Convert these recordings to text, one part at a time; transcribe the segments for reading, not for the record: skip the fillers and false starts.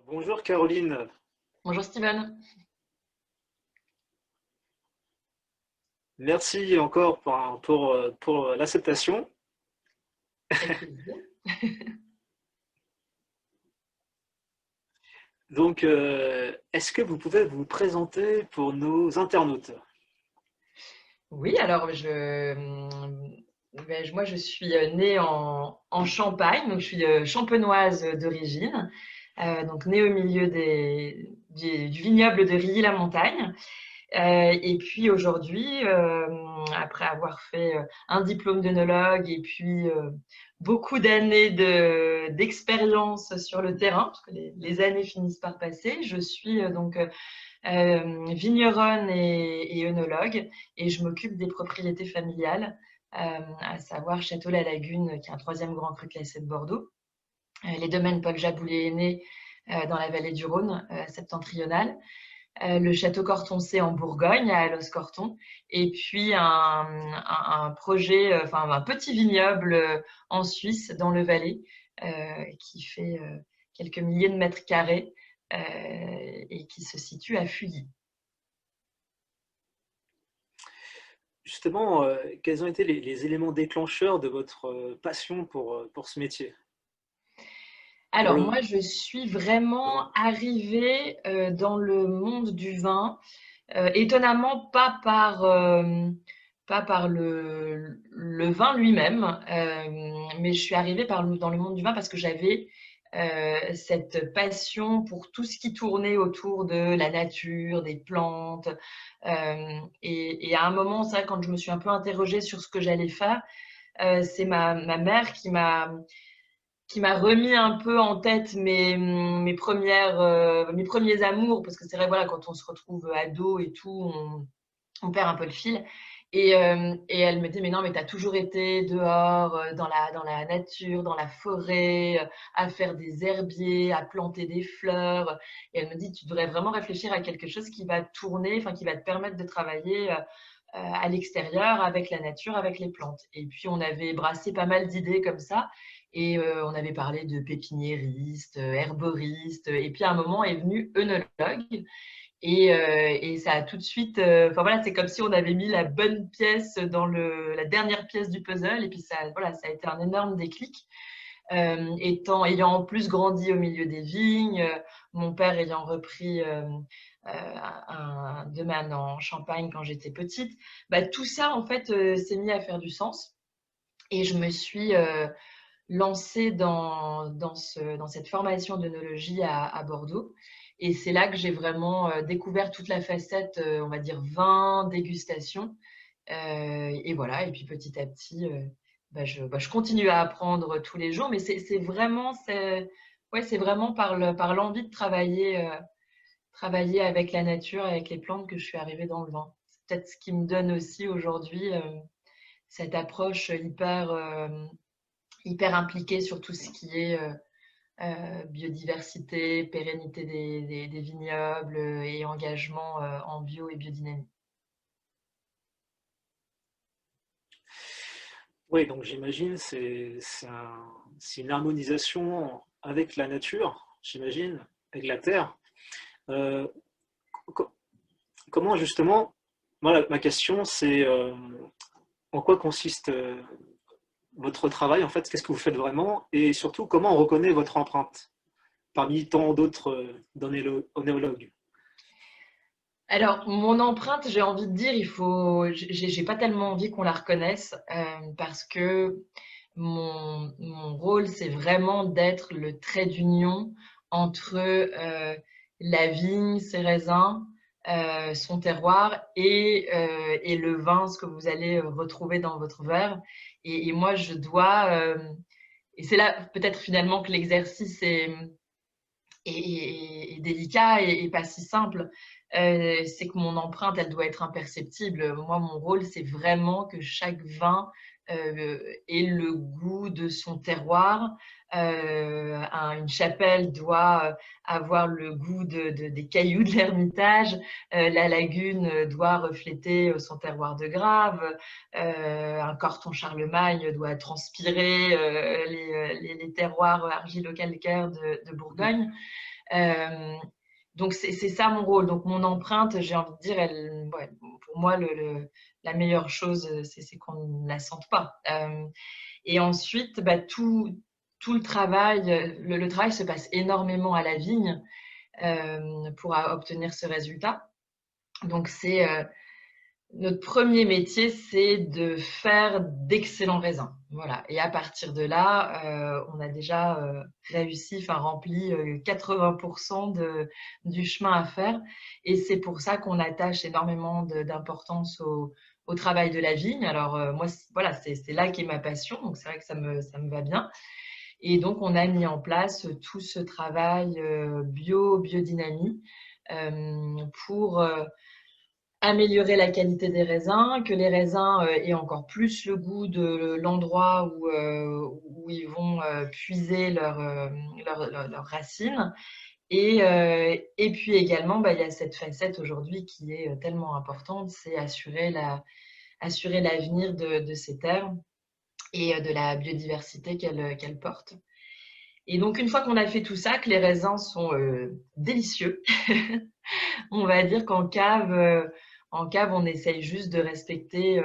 Bonjour Caroline, Bonjour Steven. merci encore pour l'acceptation. Avec plaisir. Donc, est-ce que vous pouvez vous présenter pour nos internautes? Oui, alors moi je suis née en Champagne, donc je suis champenoise d'origine, donc née au milieu du vignoble de Rilly-la-Montagne. Et puis aujourd'hui, après avoir fait un diplôme d'œnologue et puis beaucoup d'années d'expérience sur le terrain, parce que les années finissent par passer, je suis vigneronne et œnologue, et je m'occupe des propriétés familiales, à savoir Château-la-Lagune, qui est un troisième grand cru classé de Bordeaux, les domaines Paul Jaboulet-Aîné dans la vallée du Rhône septentrionale, le château Cortoncé en Bourgogne, à Alos-Corton, et puis un projet, enfin un petit vignoble en Suisse, dans le Valais, qui fait quelques milliers de mètres carrés et qui se situe à Fuilly. Justement, quels ont été les éléments déclencheurs de votre passion pour ce métier? Pour Alors le moi, je suis vraiment vin. arrivée dans le monde du vin, étonnamment pas par le vin lui-même, mais je suis arrivée dans le monde du vin parce que j'avais cette passion pour tout ce qui tournait autour de la nature, des plantes. Et à un moment, c'est vrai, quand je me suis un peu interrogée sur ce que j'allais faire, c'est ma mère qui m'a remis un peu en tête mes premiers amours, parce que c'est vrai, voilà, quand on se retrouve ado et tout, on perd un peu le fil. Et elle me dit, mais non, mais tu as toujours été dehors, dans la nature, dans la forêt, à faire des herbiers, à planter des fleurs. Et elle me dit, tu devrais vraiment réfléchir à quelque chose qui va tourner, enfin, qui va te permettre de travailler à l'extérieur, avec la nature, avec les plantes. Et puis, on avait brassé pas mal d'idées comme ça. Et on avait parlé de pépiniériste, herboriste. Et puis, à un moment est venu œnologue. Et ça a tout de suite, enfin voilà, c'est comme si on avait mis la bonne pièce dans la dernière pièce du puzzle. Et puis ça, voilà, ça a été un énorme déclic. Ayant en plus grandi au milieu des vignes, mon père ayant repris un domaine en Champagne quand j'étais petite, bah, tout ça en fait s'est mis à faire du sens. Et je me suis lancée dans cette formation d'œnologie à Bordeaux. Et c'est là que j'ai vraiment découvert toute la facette, on va dire, vin, dégustation. Et voilà, et puis petit à petit, je continue à apprendre tous les jours, mais ouais, c'est vraiment par l'envie de travailler avec la nature, avec les plantes, que je suis arrivée dans le vin. C'est peut-être ce qui me donne aussi aujourd'hui cette approche hyper impliquée sur tout ce qui est biodiversité, pérennité des vignobles et engagement en bio et biodynamie. Oui, donc j'imagine c'est une harmonisation avec la nature, j'imagine, avec la terre. Euh, co- Comment justement, voilà, ma question c'est en quoi consiste votre travail en fait, qu'est-ce que vous faites vraiment et surtout comment on reconnaît votre empreinte parmi tant d'autres onéologues. Alors, mon empreinte, j'ai envie de dire, j'ai pas tellement envie qu'on la reconnaisse parce que mon rôle, c'est vraiment d'être le trait d'union entre la vigne, ses raisins, son terroir et le vin, ce que vous allez retrouver dans votre verre. Et moi, et c'est là peut-être finalement que l'exercice est délicat et pas si simple. C'est que mon empreinte, elle doit être imperceptible. Moi, mon rôle, c'est vraiment que chaque vin ait le goût de son terroir. Une chapelle doit avoir le goût des cailloux de l'Ermitage. La lagune doit refléter son terroir de Grave. Un corton Charlemagne doit transpirer les terroirs argilo-calcaires de Bourgogne. Donc, c'est ça mon rôle. Donc, mon empreinte, j'ai envie de dire, ouais, pour moi, la meilleure chose, c'est qu'on ne la sente pas. Et ensuite, bah, tout le travail, le travail se passe énormément à la vigne pour obtenir ce résultat. Donc, notre premier métier, c'est de faire d'excellents raisins. Voilà. Et à partir de là, on a déjà réussi, enfin rempli 80% du chemin à faire. Et c'est pour ça qu'on attache énormément d'importance au travail de la vigne. Alors moi, voilà, c'est là qu'est ma passion. Donc c'est vrai que ça me va bien. Et donc on a mis en place tout ce travail biodynamie pour améliorer la qualité des raisins, que les raisins aient encore plus le goût de l'endroit où ils vont puiser leurs racines. Et puis également, bah, il y a cette facette aujourd'hui qui est tellement importante, c'est assurer l'avenir de ces terres et de la biodiversité qu'elles portent. Et donc, une fois qu'on a fait tout ça, que les raisins sont délicieux, on va dire qu'en cave, on essaye juste de respecter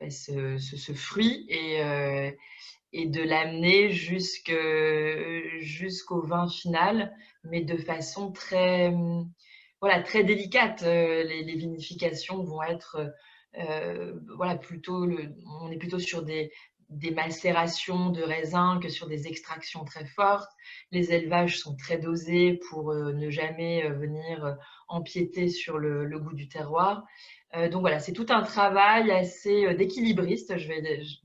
ce fruit et de l'amener jusqu'au vin final, mais de façon très, voilà, très délicate. Les vinifications vont être, voilà, on est plutôt sur des macérations de raisins que sur des extractions très fortes. Les élevages sont très dosés pour ne jamais venir empiéter sur le goût du terroir. Donc voilà, c'est tout un travail assez d'équilibriste, je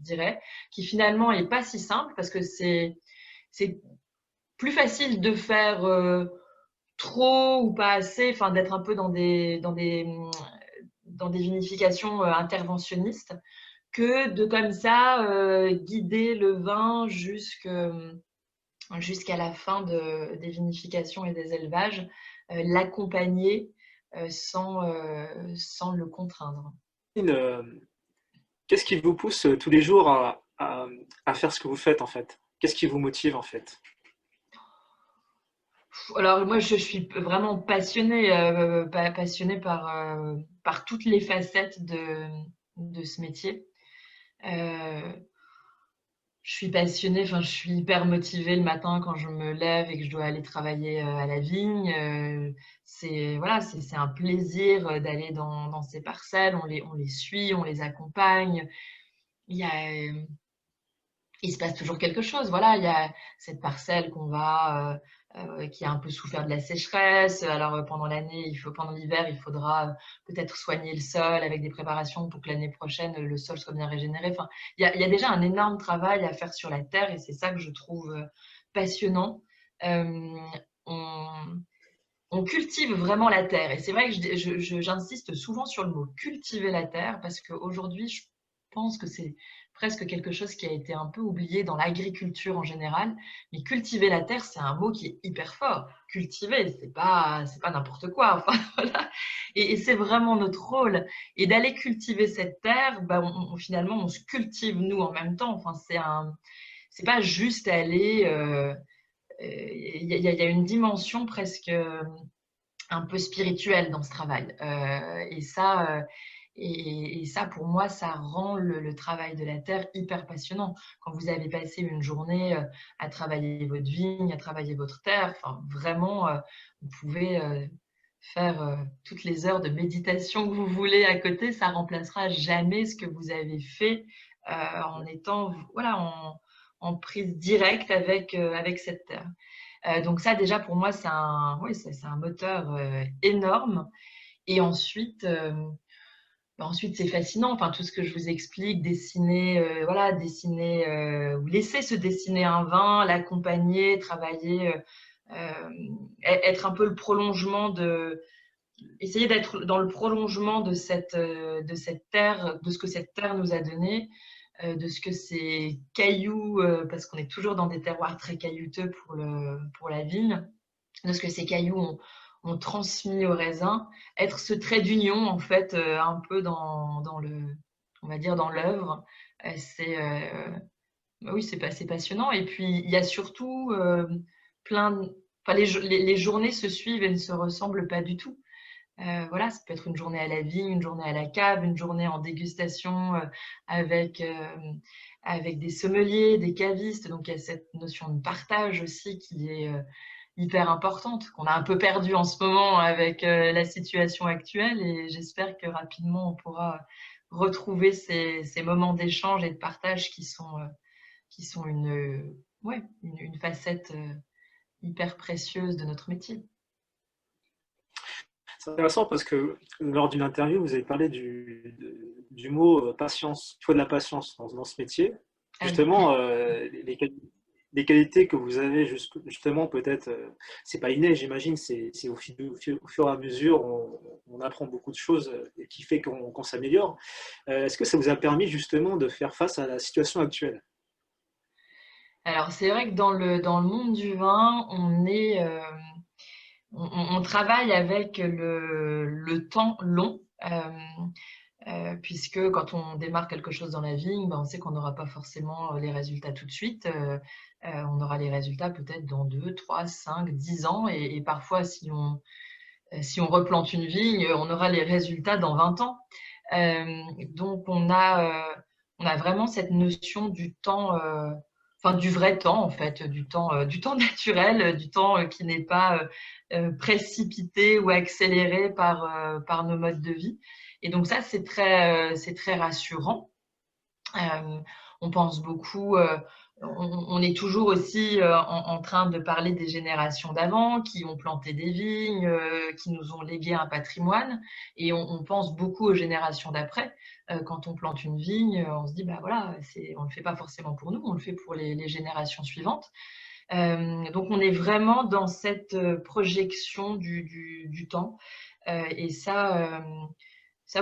dirais, qui finalement n'est pas si simple parce que c'est plus facile de faire trop ou pas assez, enfin d'être un peu dans des vinifications interventionnistes, que de comme ça guider le vin jusqu'à la fin des vinifications et des élevages, l'accompagner sans le contraindre. Qu'est-ce qui vous pousse tous les jours à faire ce que vous faites en fait? Qu'est-ce qui vous motive en fait? Alors moi, je suis vraiment passionnée par toutes les facettes de ce métier. Je suis passionnée, enfin, je suis hyper motivée le matin quand je me lève et que je dois aller travailler à la vigne. Voilà, c'est un plaisir d'aller dans ces parcelles. On les suit, on les accompagne. Il se passe toujours quelque chose. Voilà, il y a cette parcelle qui a un peu souffert de la sécheresse. Alors pendant l'hiver, il faudra peut-être soigner le sol avec des préparations pour que l'année prochaine le sol soit bien régénéré. Enfin, il y a déjà un énorme travail à faire sur la terre et c'est ça que je trouve passionnant. On, on cultive vraiment la terre et c'est vrai que j'insiste souvent sur le mot cultiver la terre parce qu'aujourd'hui, je pense que c'est presque quelque chose qui a été un peu oublié dans l'agriculture en général. Mais cultiver la terre, c'est un mot qui est hyper fort. Cultiver, c'est pas n'importe quoi. Enfin, voilà. Et c'est vraiment notre rôle. Et d'aller cultiver cette terre, bah, finalement, on se cultive nous en même temps. Enfin, c'est pas juste aller. Il y a une dimension presque un peu spirituelle dans ce travail. Et ça, pour moi, ça rend le travail de la terre hyper passionnant. Quand vous avez passé une journée à travailler votre vigne, à travailler votre terre, enfin, vraiment, vous pouvez faire toutes les heures de méditation que vous voulez à côté, ça remplacera jamais ce que vous avez fait en étant, voilà, en prise directe avec cette terre. Donc ça, déjà, pour moi, c'est un moteur énorme. Et ensuite, c'est fascinant. Enfin, tout ce que je vous explique, dessiner, voilà, ou laisser se dessiner un vin, l'accompagner, travailler, être un peu le prolongement essayer d'être dans le prolongement de cette terre, de ce que cette terre nous a donné, de ce que ces cailloux, parce qu'on est toujours dans des terroirs très caillouteux pour la vigne, de ce que ces cailloux ont transmis au raisin, être ce trait d'union en fait un peu on va dire dans l'œuvre, c'est Bah oui, c'est passionnant. Et puis, il y a surtout plein de... Enfin, les journées se suivent et ne se ressemblent pas du tout. Voilà, ça peut être une journée à la vigne, une journée à la cave, une journée en dégustation avec, avec des sommeliers, des cavistes. Donc, il y a cette notion de partage aussi qui est hyper importante, qu'on a un peu perdue en ce moment avec la situation actuelle. Et j'espère que rapidement, on pourra retrouver ces moments d'échange et de partage qui sont ouais, une facette hyper précieuse de notre métier. C'est intéressant parce que lors d'une interview, vous avez parlé du mot patience. Il faut de la patience dans ce métier. Ah oui. Justement, les qualités que vous avez, justement, peut-être, c'est pas inné, j'imagine, c'est au fur et à mesure, on apprend beaucoup de choses et qui fait qu'on s'améliore. Est-ce que ça vous a permis justement de faire face à la situation actuelle? Alors, c'est vrai que dans le monde du vin, on travaille avec le temps long, puisque quand on démarre quelque chose dans la vigne, ben, on sait qu'on n'aura pas forcément les résultats tout de suite. On aura les résultats peut-être dans 2, 3, 5, 10 ans. Et parfois, si on replante une vigne, on aura les résultats dans 20 ans. Donc, on a vraiment cette notion du temps, enfin du vrai temps en fait, du temps naturel, du temps qui n'est pas précipité ou accéléré par nos modes de vie. Et donc ça, c'est très rassurant. Euh, on pense beaucoup, on est toujours aussi en train de parler des générations d'avant qui ont planté des vignes, qui nous ont légué un patrimoine, et on pense beaucoup aux générations d'après. Quand on plante une vigne, on se dit, bah voilà, on ne le fait pas forcément pour nous, on le fait pour les générations suivantes. Donc on est vraiment dans cette projection du temps. Et ça,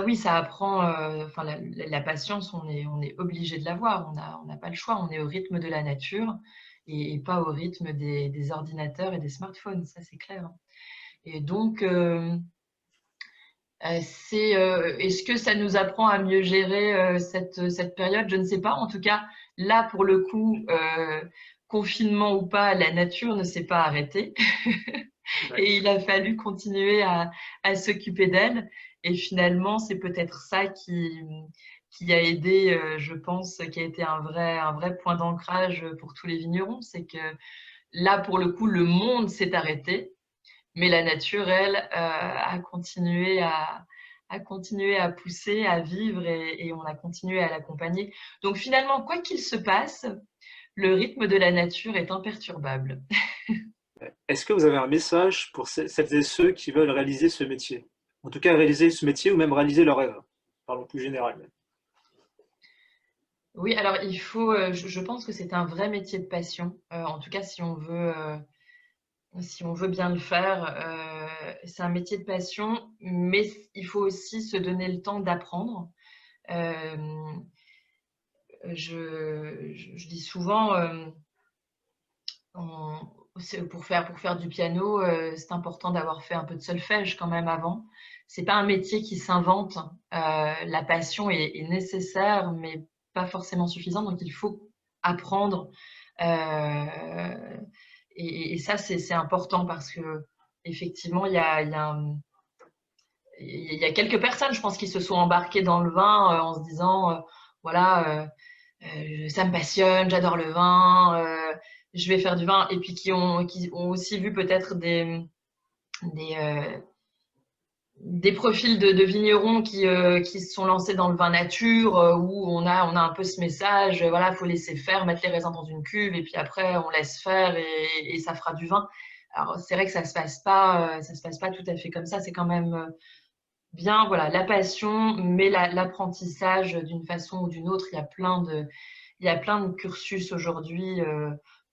oui, ça apprend. Enfin, la patience, on est obligé de l'avoir. On n'a pas le choix. On est au rythme de la nature et pas au rythme des ordinateurs et des smartphones. Ça, c'est clair. Et donc, est-ce que ça nous apprend à mieux gérer cette période? Je ne sais pas. En tout cas, là, pour le coup, confinement ou pas, la nature ne s'est pas arrêtée. Et il a fallu continuer à s'occuper d'elle. Et finalement, c'est peut-être ça qui a aidé, je pense, qui a été un vrai point d'ancrage pour tous les vignerons. C'est que là, pour le coup, le monde s'est arrêté, mais la nature, elle, a continué à pousser, à vivre, et on a continué à l'accompagner. Donc finalement, quoi qu'il se passe, le rythme de la nature est imperturbable. Est-ce que vous avez un message pour celles et ceux qui veulent réaliser ce métier? En tout cas, réaliser ce métier ou même réaliser leur rêve. Parlons plus général. Oui, alors il faut, je pense que c'est un vrai métier de passion. En tout cas, si on veut bien le faire, c'est un métier de passion, mais il faut aussi se donner le temps d'apprendre. Euh, je dis souvent, on- pour faire du piano, c'est important d'avoir fait un peu de solfège quand même avant. C'est pas un métier qui s'invente. La passion est nécessaire, mais pas forcément suffisante. Donc il faut apprendre. Euh, et ça, c'est important parce que effectivement, il y a quelques personnes, je pense, qui se sont embarquées dans le vin en se disant, voilà. Ça me passionne, j'adore le vin, je vais faire du vin, et puis qui ont aussi vu peut-être des, euh, des profils de vignerons qui se sont lancés dans le vin nature, où on a un peu ce message, voilà, faut laisser faire, mettre les raisins dans une cuve, et puis après on laisse faire et ça fera du vin. Alors c'est vrai que ça se passe pas tout à fait comme ça, c'est quand même bien, voilà, la passion, mais l'apprentissage d'une façon ou d'une autre. Il y a plein de cursus aujourd'hui,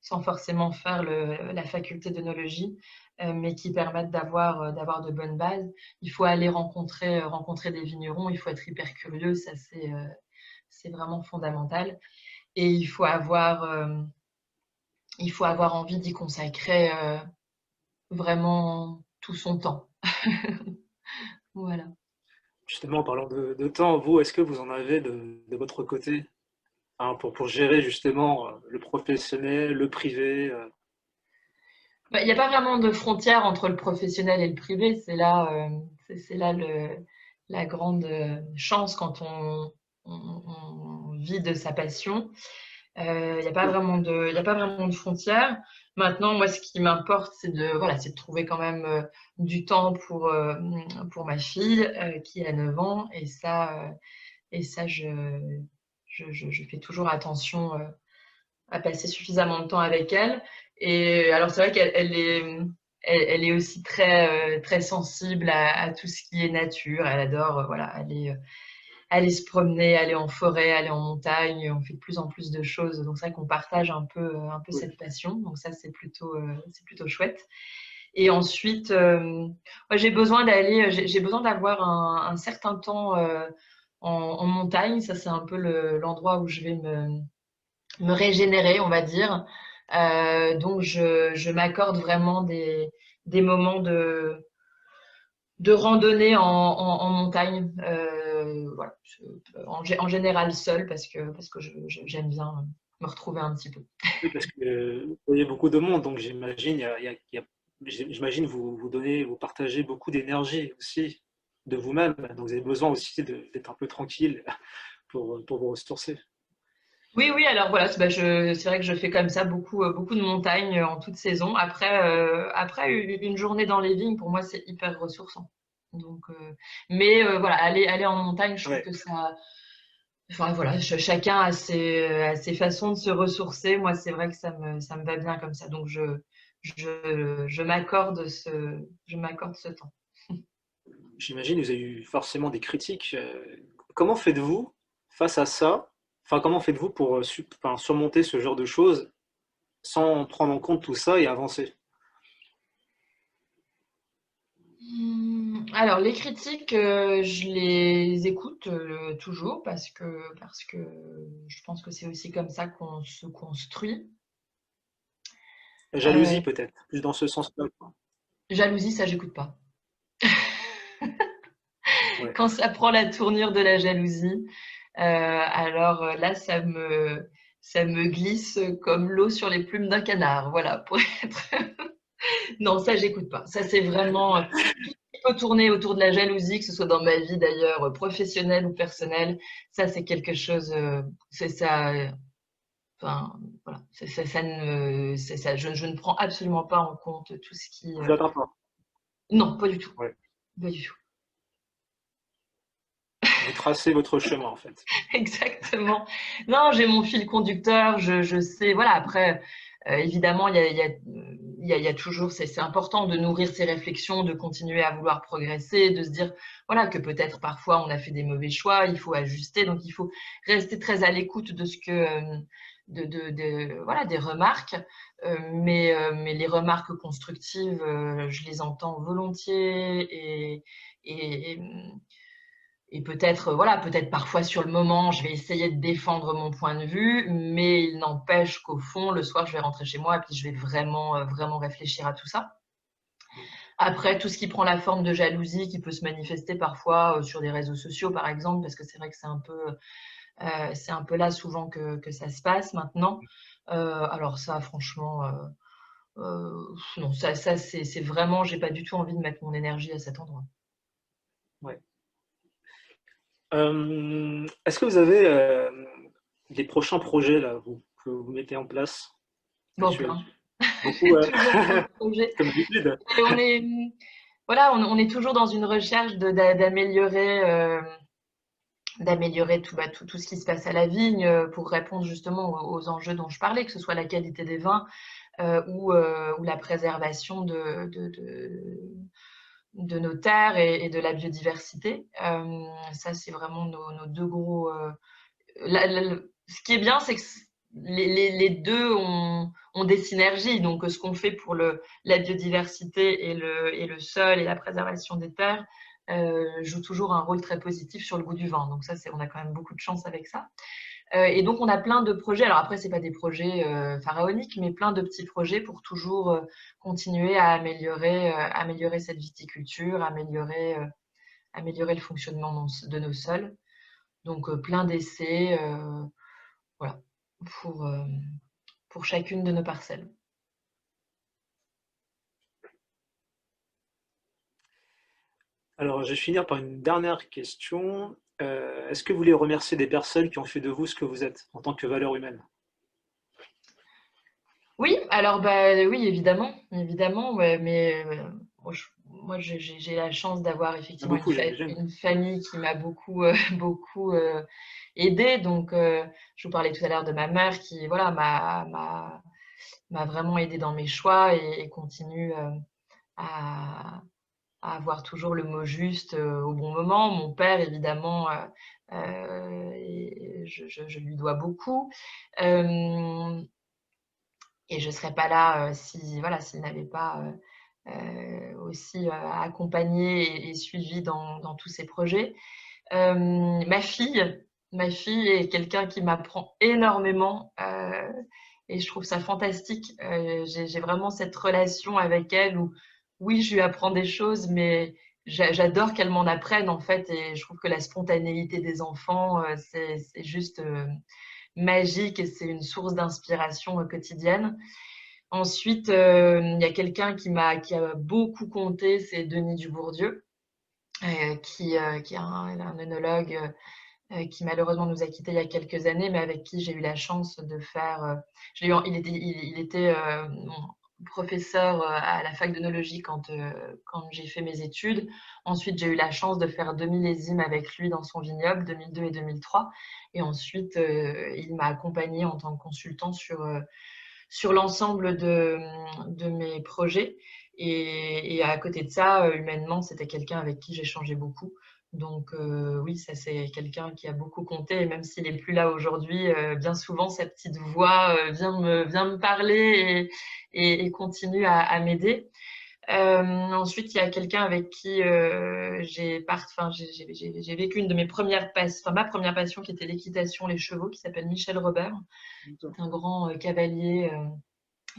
sans forcément faire la faculté d'œnologie, mais qui permettent d'avoir de bonnes bases. Il faut aller rencontrer des vignerons, il faut être hyper curieux, ça c'est vraiment fondamental. Et il faut avoir envie d'y consacrer vraiment tout son temps. Voilà. Justement, en parlant de temps, vous, est-ce que vous en avez de votre côté? hein, pour gérer justement le professionnel, le privé. Bah, il n'y a pas vraiment de frontière entre le professionnel et le privé. C'est là la grande chance quand on vit de sa passion. Il n'y a pas vraiment il y a pas vraiment de frontière. Maintenant, moi, ce qui m'importe, voilà, c'est de trouver quand même du temps pour ma fille qui a 9 ans. Et ça je fais toujours attention à passer suffisamment de temps avec elle. Et alors, c'est vrai elle est aussi très sensible à tout ce qui est nature. Elle adore voilà, aller se promener, aller en forêt, aller en montagne. On fait de plus en plus de choses. Donc, c'est vrai qu'on partage un peu Oui. cette passion. Donc, ça, c'est plutôt chouette. Et ensuite, moi, j'ai besoin d'avoir un certain temps en montagne. Ça, c'est un peu l'endroit où je vais me régénérer, on va dire. Donc, je m'accorde vraiment des moments de randonnée en montagne. Voilà. En général seul parce que j'aime bien me retrouver un petit peu. Oui, parce que vous voyez beaucoup de monde, donc j'imagine, j'imagine vous donnez, vous partagez beaucoup d'énergie aussi de vous-même, donc vous avez besoin aussi d'être un peu tranquille pour vous ressourcer. Oui, oui, alors voilà, c'est vrai que je fais comme ça beaucoup de montagnes en toute saison. Après une journée dans les vignes, pour moi, c'est hyper ressourçant. Donc, mais voilà, aller en montagne, je trouve Ouais, que ça, enfin voilà, chacun a ses façons de se ressourcer. Moi, c'est vrai que ça me va bien comme ça. Donc, je m'accorde ce temps. j'imagine que vous avez eu forcément des critiques. Comment faites-vous face à ça? Enfin, comment faites-vous pour enfin, surmonter ce genre de choses sans prendre en compte tout ça et avancer? Alors, les critiques, je les écoute toujours parce que je pense que c'est aussi comme ça qu'on se construit. La Euh, jalousie peut-être, plus dans ce sens-là, quoi. Jalousie, ça, j'écoute pas. Ouais. Quand ça prend la tournure de la jalousie, alors là, ça me glisse comme l'eau sur les plumes d'un canard. Voilà, pour être. Non, ça, j'écoute pas. Ça, c'est vraiment tout ce qui peut tourner autour de la jalousie, que ce soit dans ma vie d'ailleurs, professionnelle ou personnelle. Ça, c'est quelque chose, c'est ça. Enfin, voilà, ça, je ne prends absolument pas en compte tout ce qui. Vous faites pas. Non, pas du tout, Ouais. pas du tout. Vous tracez votre chemin en fait. Exactement. Non, j'ai mon fil conducteur, je sais. Voilà, après, évidemment, il y a toujours, c'est important de nourrir ses réflexions, de continuer à vouloir progresser, de se dire, voilà, que peut-être parfois on a fait des mauvais choix, il faut ajuster. Donc, il faut rester très à l'écoute de ce que, voilà, des remarques. Mais les remarques constructives, je les entends volontiers et, et peut-être, voilà, peut-être parfois sur le moment, je vais essayer de défendre mon point de vue, mais il n'empêche qu'au fond, le soir, je vais rentrer chez moi et puis je vais vraiment réfléchir à tout ça. Après, tout ce qui prend la forme de jalousie, qui peut se manifester parfois sur des réseaux sociaux, par exemple, parce que c'est vrai que c'est un peu là souvent que ça se passe maintenant. Alors ça, franchement, non, ça c'est vraiment, j'ai pas du tout envie de mettre mon énergie à cet endroit. Ouais. Est-ce que vous avez des prochains projets là, que vous mettez en place Bon, actuellement? plein. Beaucoup, Toujours plein de projets. comme d'habitude. Et voilà, on est toujours dans une recherche d'améliorer tout, tout ce qui se passe à la vigne pour répondre justement aux enjeux dont je parlais, que ce soit la qualité des vins ou la préservation de nos terres et de la biodiversité. Ça, c'est vraiment nos deux gros. Ce qui est bien, c'est que les deux ont des synergies. Donc, ce qu'on fait pour la biodiversité et le sol et la préservation des terres joue toujours un rôle très positif sur le goût du vin. Donc, ça, on a quand même beaucoup de chance avec ça. Et donc, on a plein de projets. Alors après, c'est pas des projets pharaoniques, mais plein de petits projets pour toujours continuer à améliorer cette viticulture, améliorer le fonctionnement de nos sols. Donc, plein d'essais. voilà, pour chacune de nos parcelles. Alors, je vais finir par une dernière question. Est-ce que vous voulez remercier des personnes qui ont fait de vous ce que vous êtes en tant que valeur humaine? Oui, alors oui, évidemment, évidemment, ouais, mais moi, j'ai la chance d'avoir Il y a effectivement beaucoup, j'imagine. une famille qui m'a beaucoup, beaucoup aidée. Donc, je vous parlais tout à l'heure de ma mère qui, voilà, m'a vraiment aidée dans mes choix et continue à, à avoir toujours le mot juste au bon moment. Mon père, évidemment, et je lui dois beaucoup. Et je ne serais pas là si, voilà, s'il n'avait pas aussi accompagné et suivi dans tous ces projets. Ma fille est quelqu'un qui m'apprend énormément et je trouve ça fantastique. J'ai vraiment cette relation avec elle où, oui, je lui apprends des choses, mais j'adore qu'elle m'en apprenne en fait. Et je trouve que la spontanéité des enfants, c'est juste magique et c'est une source d'inspiration quotidienne. Ensuite, il y a quelqu'un qui a beaucoup compté, c'est Denis Dubourdieu, qui est un œnologue qui malheureusement nous a quittés il y a quelques années, mais avec qui j'ai eu la chance de faire. Il était mon professeur à la fac d'œnologie quand j'ai fait mes études. Ensuite, j'ai eu la chance de faire 2 millésimes avec lui dans son vignoble, 2002 et 2003. Et ensuite, il m'a accompagnée en tant que consultant sur l'ensemble de mes projets. Et à côté de ça, humainement, c'était quelqu'un avec qui j'échangeais beaucoup. Donc oui, ça c'est quelqu'un qui a beaucoup compté. Et même s'il n'est plus là aujourd'hui, bien souvent, sa petite voix vient me parler et continue à m'aider. Ensuite, il y a quelqu'un avec qui j'ai vécu une de mes premières passions, ma première passion qui était l'équitation, les chevaux, qui s'appelle Michel Robert, un grand cavalier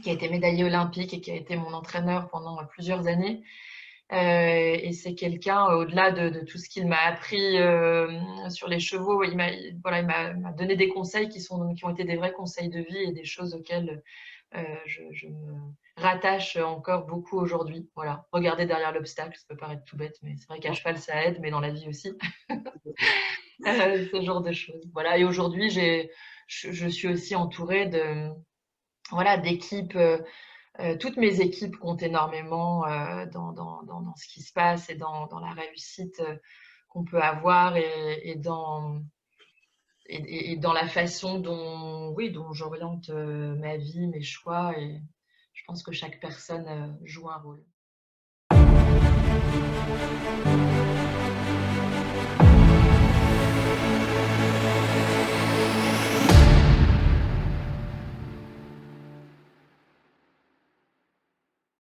qui a été médaillé olympique et qui a été mon entraîneur pendant plusieurs années. Et c'est quelqu'un, au-delà de tout ce qu'il m'a appris sur les chevaux, il m'a donné des conseils qui ont été des vrais conseils de vie et des choses auxquelles je me rattache encore beaucoup aujourd'hui. Voilà, regarder derrière l'obstacle, ça peut paraître tout bête, mais c'est vrai qu'à Non. cheval ça aide, mais dans la vie aussi, ce genre de choses. Voilà, et aujourd'hui je suis aussi entourée voilà, d'équipes. Toutes mes équipes comptent énormément dans ce qui se passe et dans la réussite qu'on peut avoir et dans la façon dont, oui, dont j'oriente ma vie, mes choix. Et je pense que chaque personne joue un rôle.